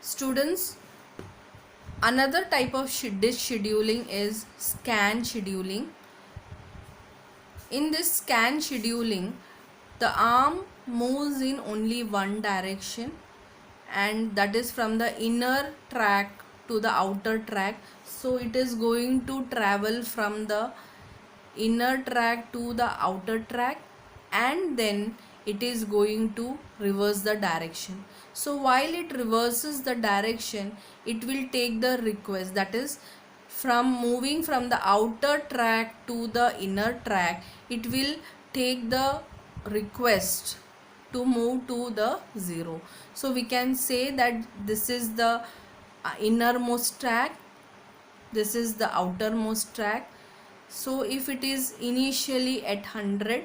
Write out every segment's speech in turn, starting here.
Students, another type of disk scheduling is scan scheduling. In this scan scheduling, the arm moves in only one direction, and that is from the inner track to the outer track. So it is going to travel from the inner track to the outer track, and then it is going to reverse the direction. So while it reverses the direction, it will take the request, that is from moving from the outer track to the inner track, it will take the request to move to the 0. So we can say that this is the innermost track, this is the outermost track. So if it is initially at 100,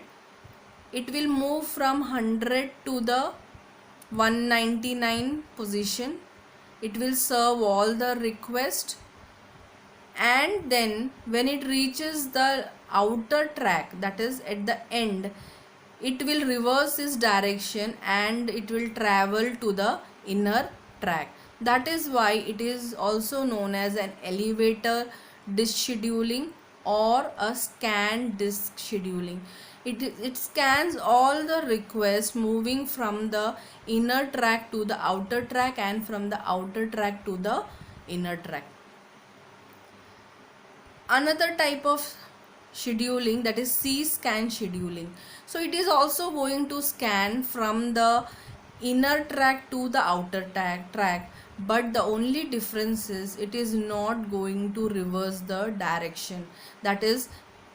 it will move from 100 to the 199 position. It will serve all the request, and then when it reaches the outer track, that is at the end, it will reverse its direction and it will travel to the inner track. That is why it is also known as an elevator disk scheduling or a scan disk scheduling. It scans all the requests moving from the inner track to the outer track and from the outer track to the inner track. Another type of scheduling, that is C-scan scheduling. So it is also going to scan from the inner track to the outer track, but the only difference is it is not going to reverse the direction. That is,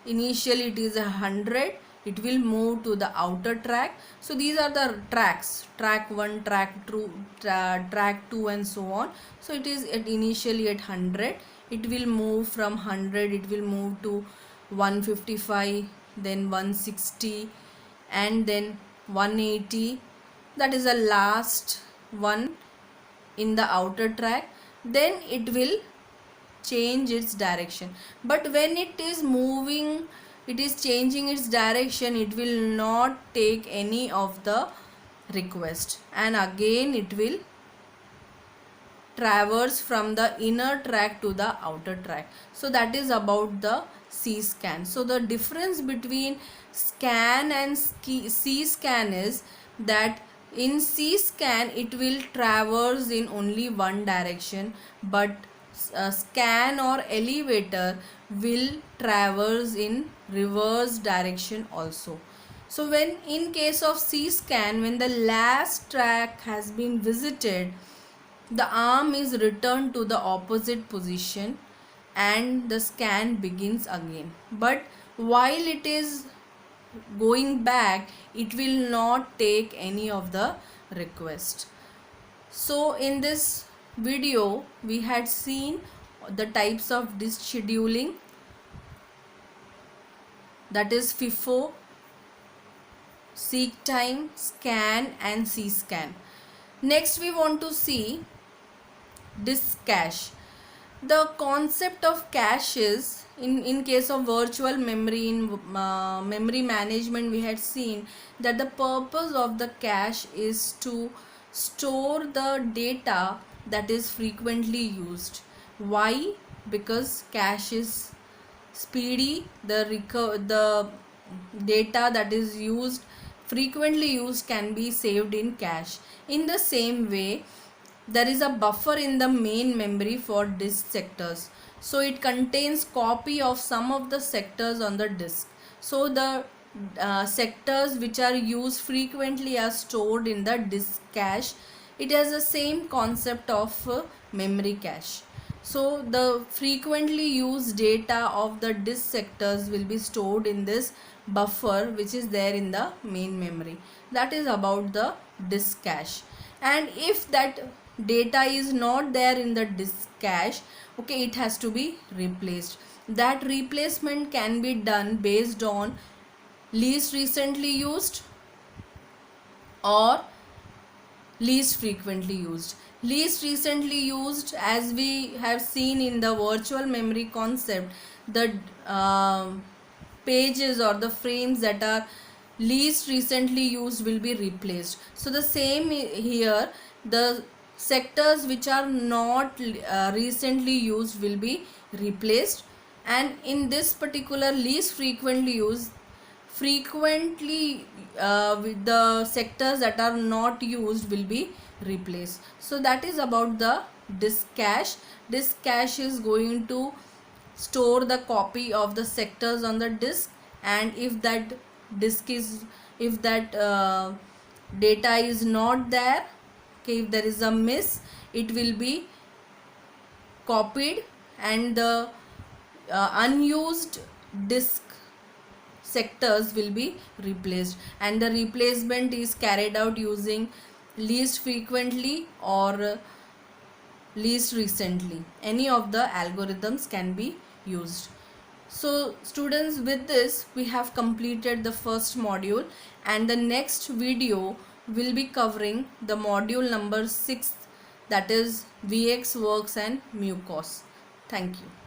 initially it is 100, it will move to the outer track. So these are the tracks, track 1, track 2, track 2 and so on. So it is initially at 100, it will move from 100, it will move to 155, then 160, and then 180. That is the last one in the outer track. Then it will change its direction. But when it is moving, it is changing its direction, it will not take any of the request, and again it will traverse from the inner track to the outer track. So that is about the C-scan. So the difference between scan and C-scan is that in C-scan it will traverse in only one direction, but scan or elevator will traverse in reverse direction also. So when in case of C-scan, when the last track has been visited, the arm is returned to the opposite position and the scan begins again. But while it is going back, it will not take any of the request. So in this video, we had seen the types of disk scheduling, that is FIFO, seek time, scan and C-scan. Next we want to see disk cache. The concept of cache is, in case of virtual memory, in memory management, we had seen that the purpose of the cache is to store the data that is frequently used. Why? Because cache is speedy, the data that is used, frequently used, can be saved in cache. In the same way, there is a buffer in the main memory for disk sectors. So it contains copy of some of the sectors on the disk. So the sectors which are used frequently are stored in the disk cache. It has the same concept of memory cache. So the frequently used data of the disk sectors will be stored in this buffer which is there in the main memory. That is about the disk cache. And if that data is not there in the disk cache, okay, it has to be replaced. That replacement can be done based on least recently used or least frequently used. Least recently used, as we have seen in the virtual memory concept, the pages or the frames that are least recently used will be replaced. So the same here, the sectors which are not recently used will be replaced, and in this particular least frequently used, frequently with the sectors that are not used will be replaced. So that is about the disk cache. Disk cache is going to store the copy of the sectors on the disk, and if that disk is, if that data is not there, okay, if there is a miss, it will be copied, and the unused disk sectors will be replaced, and the replacement is carried out using least frequently or least recently. Any of the algorithms can be used. So students, with this we have completed the first module, and the next video will be covering the module number 6, that is Vx works and mucos. Thank you.